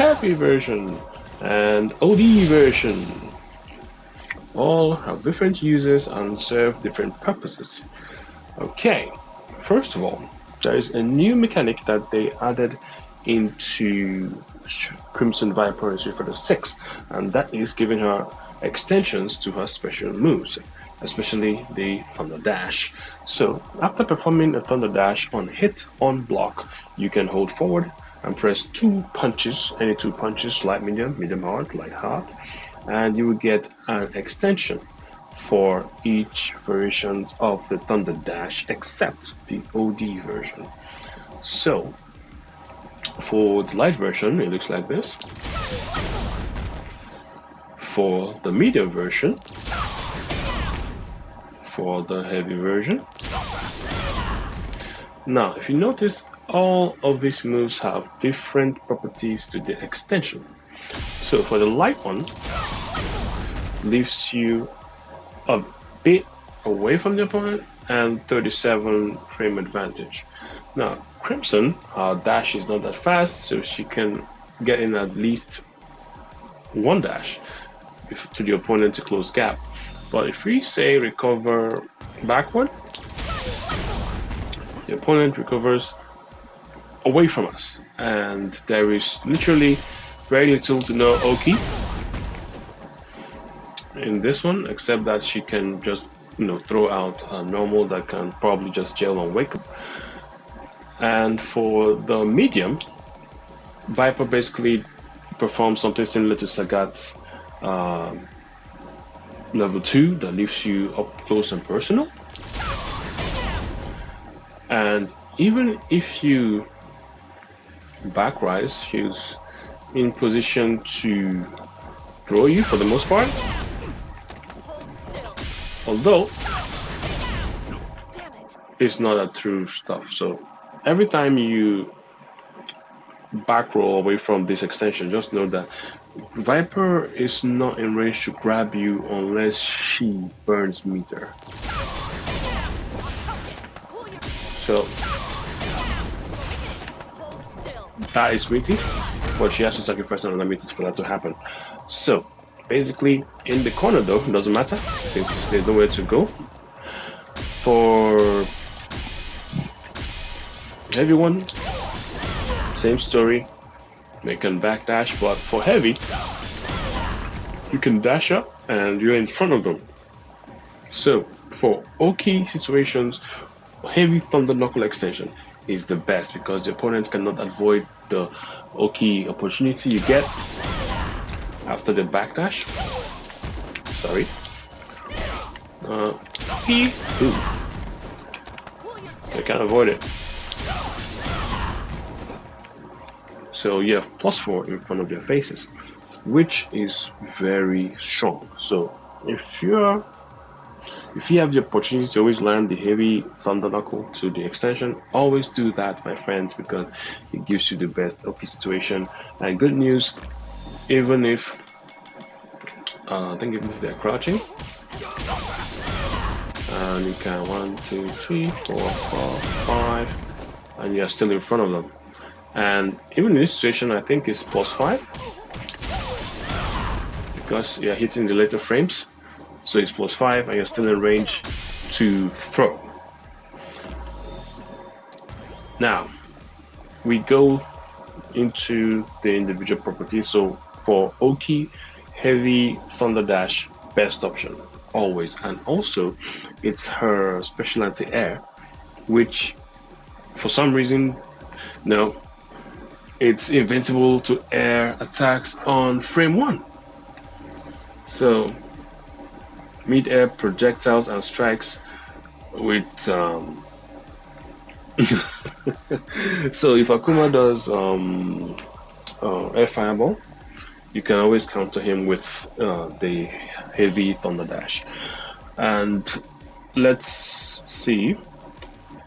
Heavy version and OD version. All have different uses and serve different purposes. Okay, first of all, there is a new mechanic that they added into Crimson Viper for the 6, and that is giving her extensions to her special moves, especially the Thunder Dash. So, after performing a Thunder Dash on hit on block, you can hold forward and press two punches, any two punches, light, medium hard, light hard, and you will get an extension for each version of the Thunder Dash except the OD version. So, for the light version, it looks like this. For the medium version, for the heavy version. Now, if you notice, all of these moves have different properties to the extension. So for the light one, lifts you a bit away from the opponent and 37 frame advantage. Now, Crimson, her dash is not that fast, so she can get in at least one dash to the opponent to close gap. But if we say recover backward, the opponent recovers away from us, and there is literally very little to no Oki in this one, except that she can just throw out a normal that can probably just gel on wake up. And for the medium, Viper basically performs something similar to Sagat's level 2 that lifts you up close and personal. And even if you back rise, she's in position to throw you for the most part. Although it's not a true stuff. So every time you back roll away from this extension, just know that Viper is not in range to grab you unless she burns meter. So that is waiting, but she has to sacrifice another meter for that to happen. So basically, in the corner though, it doesn't matter. There's nowhere to go. For heavy one, same story. They can backdash, but for heavy, you can dash up and you're in front of them. So for Oki situations, heavy Thunder Knuckle extension is the best because the opponent cannot avoid the Oki opportunity you get after the backdash. Sorry. They can't avoid it. So you have +4 in front of their faces, which is very strong. So if you have the opportunity to always land the heavy Thunder Knuckle to the extension, always do that, my friends, because it gives you the best OP situation. And good news, even if they're crouching, and you can 1, 2, 3, 4, 5, and you're still in front of them. And even in this situation, I think it's +5 because you're hitting the later frames. So it's +5 and you're still in range to throw. Now, we go into the individual properties. So for Oki, heavy Thunder Dash, best option, always. And also, it's her special anti-air, which for some reason, no, it's invincible to air attacks on frame 1. So mid-air projectiles and strikes with so if Akuma does air fireball, you can always counter him with the heavy Thunder Dash. And let's see,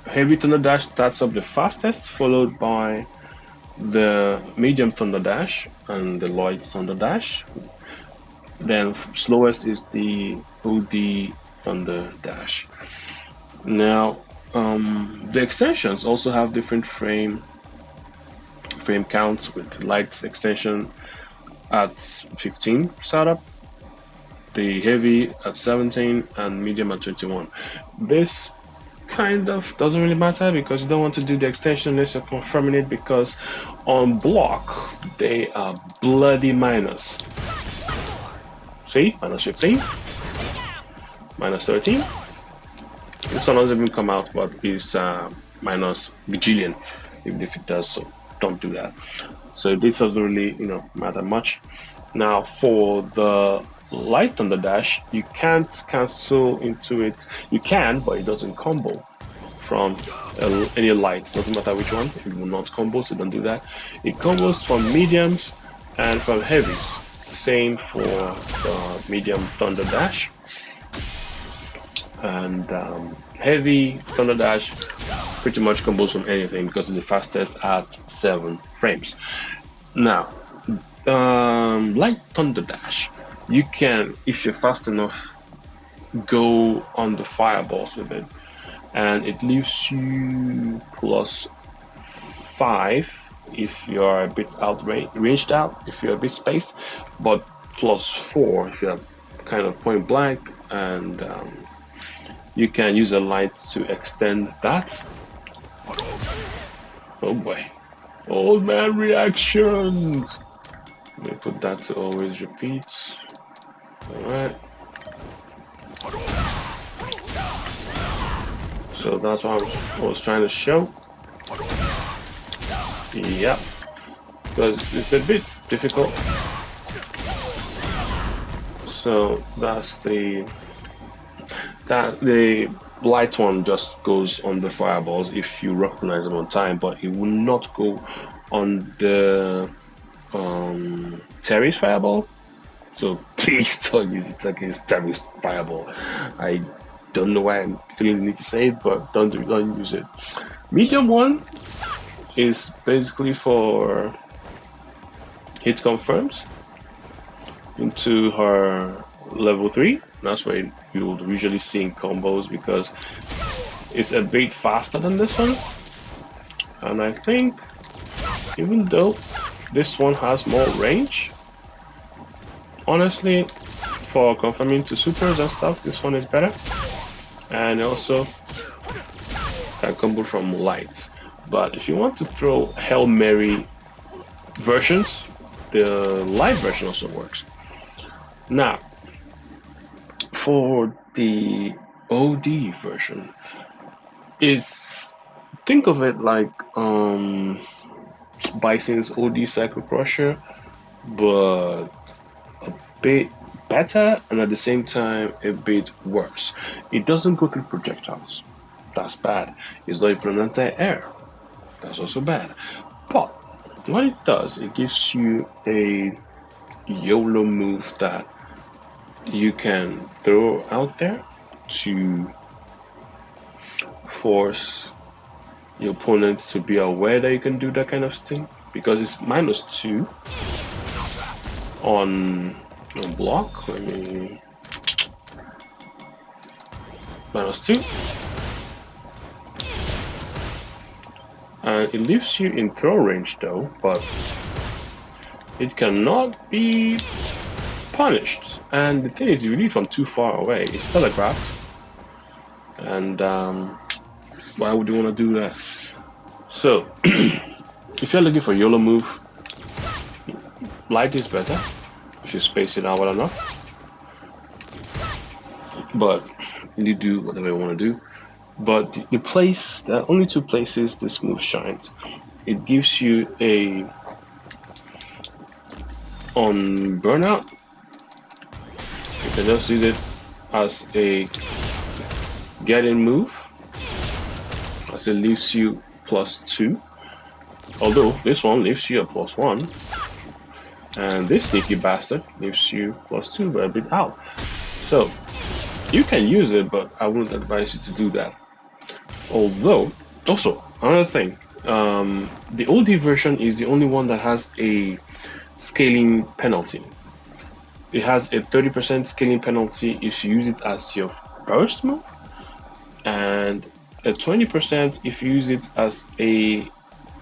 heavy Thunder Dash starts up the fastest, followed by the medium Thunder Dash and the light Thunder Dash. Then slowest is the OD Thunder Dash. Now, the extensions also have different frame frame counts with light extension at 15 startup, the heavy at 17, and medium at 21. This kind of doesn't really matter because you don't want to do the extension unless you're confirming it, because on block they are bloody minus. See, minus 15, minus 13. This one doesn't even come out, but it's minus bajillion, even if it does, so don't do that. So this doesn't really, matter much. Now for the light on the dash, you can't cancel into it. You can, but it doesn't combo from any light. Doesn't matter which one. It will not combo, so don't do that. It combos from mediums and from heavies. Same for the medium thunder dash. And heavy thunder dash pretty much combos from anything because it's the fastest at 7 frames. Now, light thunder dash, you can, if you're fast enough, go on the fireballs with it, and it leaves you +5 if you're a bit ranged out, if you're a bit spaced, but +4 if you're kind of point blank, and you can use a light to extend that. Oh boy. Old man reactions! Let me put that to always repeat. Alright. So that's what I was trying to show. Yep. Because it's a bit difficult. So that's the light one just goes on the fireballs if you recognize them on time, but it will not go on the Terry's fireball. So please don't use it against Terry's fireball. I don't know why I'm feeling the need to say it, but don't use it. Medium one is basically for hit confirms into her level 3. That's where you'll usually see in combos because it's a bit faster than this one. And I think even though this one has more range, honestly, for confirming to supers and stuff, this one is better. And also can combo from light. But if you want to throw Hail Mary versions, the light version also works. Now, for the OD version, think of it like Bison's OD Cycle Crusher, but a bit better and at the same time a bit worse. It doesn't go through projectiles. That's bad. It's not even anti-air. That's also bad. But what it does, it gives you a YOLO move that you can throw out there to force your opponent to be aware that you can do that kind of thing, because it's -2 on block. Let me -2, and it leaves you in throw range though, but it cannot be punished. And the thing is, if you leave from too far away, it's telegraphed, and why would you want to do that? So if you're looking for YOLO move, light is better if you space it out well enough, but you do whatever you want to do. But the place, there are only 2 places this move shines. It gives you a on burnout. You can just use it as a get-in move, as it leaves you +2. Although this one leaves you a +1, and this sneaky bastard leaves you +2, but a bit out. So you can use it, but I wouldn't advise you to do that. Although, also another thing, the OD version is the only one that has a scaling penalty. It has a 30% scaling penalty if you use it as your first move, and a 20% if you use it as a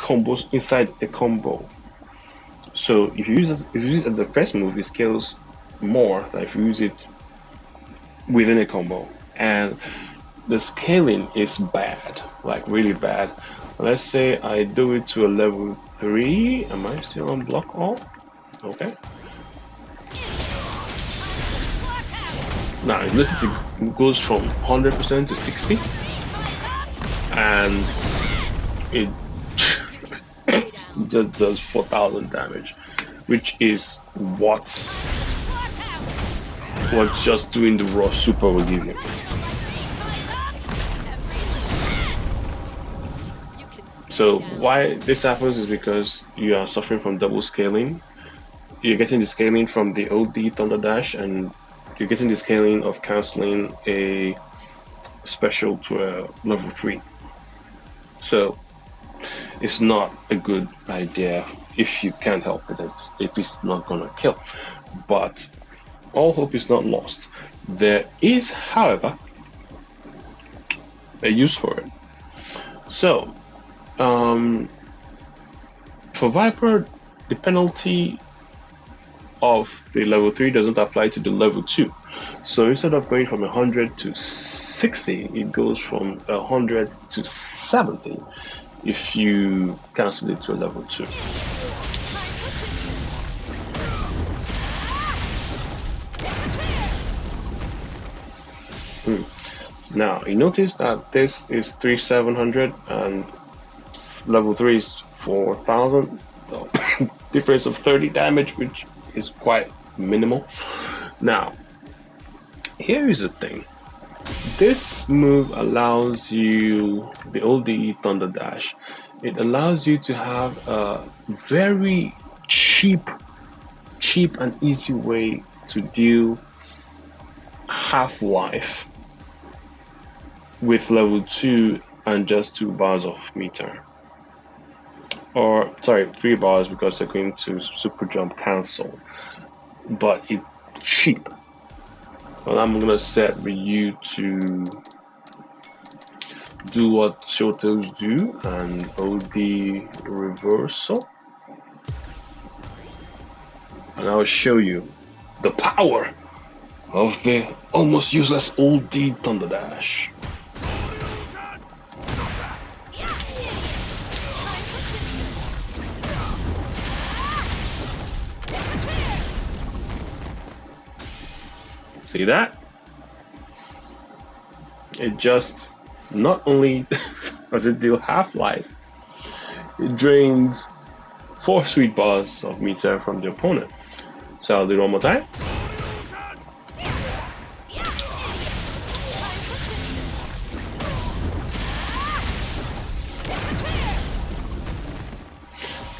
combos inside a combo. So if you use it as the first move, it scales more than if you use it within a combo. And the scaling is bad, like really bad. Let's say I do it to a level 3. Am I still on block all? Okay. Now notice it goes from 100% to 60, and it just does 4,000 damage, which is what just doing the raw super will give you. So why this happens is because you are suffering from double scaling. You're getting the scaling from the OD Thunder Dash, and you're getting the scaling of canceling a special to a level 3. So it's not a good idea if you can't help it, if it's not gonna kill. But all hope is not lost. There is, however, a use for it. So for Viper, the penalty of the level 3 doesn't apply to the level 2. So instead of going from 100 to 60, it goes from 100 to 70 if you cancel it to a level 2. Now, you notice that this is 3700 and level 3 is 4000. Difference of 30 damage, which is quite minimal. Now, here is the thing. This move allows you, the OD Thunder Dash, it allows you to have a very cheap and easy way to deal half-life with level 2 and just 2 bars of meter. Or, sorry, 3 bars because they're going to super jump cancel. But it's cheap. Well, I'm gonna set Ryu to do what Shotos do and OD reversal. And I'll show you the power of the almost useless OD Thunder Dash. See that? It just not only does it deal half-life, it drains 4 sweet bars of meter from the opponent. So I'll do it one more time.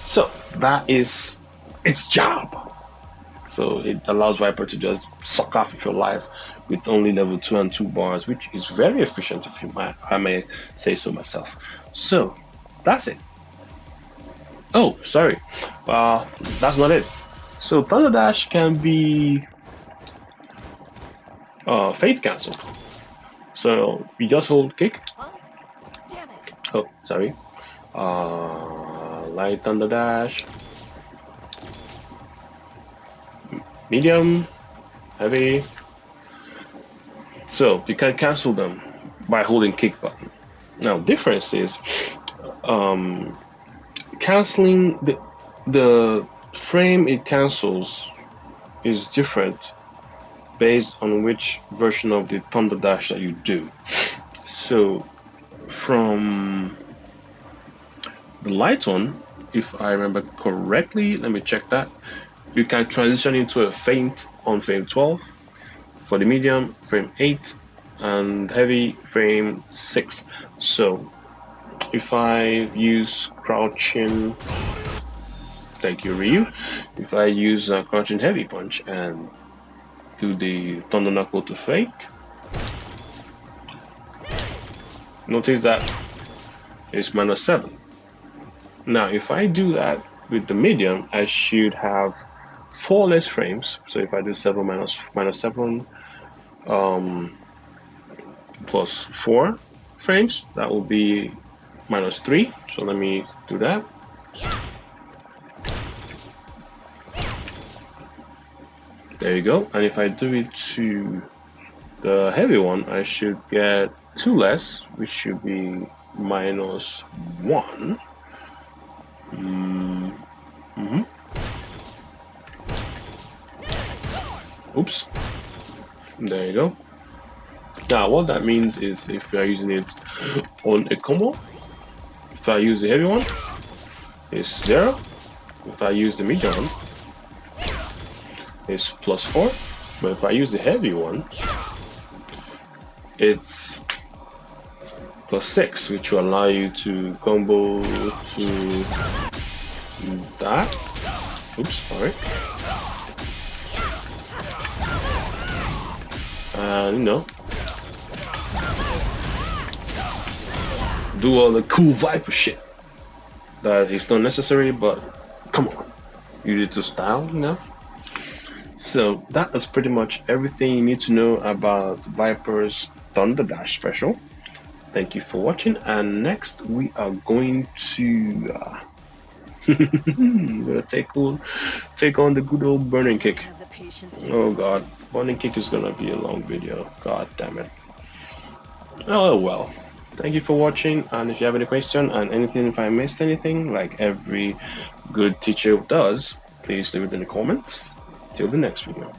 So that is its job. So it allows Viper to just suck off of your life with only level 2 and 2 bars, which is very efficient if I may say so myself. So that's it. Oh, sorry. That's not it. So Thunder Dash can be Fate Cancel. So you just hold kick. Damn it. Oh, sorry. Light Thunder Dash. Medium, heavy. So you can cancel them by holding kick button. Now difference is canceling the frame it cancels is different based on which version of the Thunder Dash that you do. So from the light one, if I remember correctly, let me check that. You can transition into a feint on frame 12, for the medium, frame 8, and heavy, frame 6. So, if I use crouching, thank you Ryu, if I use crouching heavy punch and do the Thunder Knuckle to fake, notice that it's -7. Now, if I do that with the medium, I should have 4 less frames. So if I do 7 minus 7 plus 4 frames, that will be -3. So let me do that. There you go. And if I do it to the heavy one, I should get 2 less, which should be -1. Oops. There you go. Now, what that means is if we are using it on a combo, if I use the heavy one, it's 0. If I use the medium one, it's +4. But if I use the heavy one, it's +6, which will allow you to combo to that. Oops, sorry. And you know, do all the cool Viper shit that is not necessary, but come on, you need to style, you know. So that is pretty much everything you need to know about Viper's Thunder Dash special. Thank you for watching, and next we are going to we're gonna take on the good old burning kick. Have the patience to Oh deal with god, this. burning kick is gonna be a long video. God damn it. Oh well. Thank you for watching, and if you have any question and anything, if I missed anything, like every good teacher does, please leave it in the comments. Till the next video.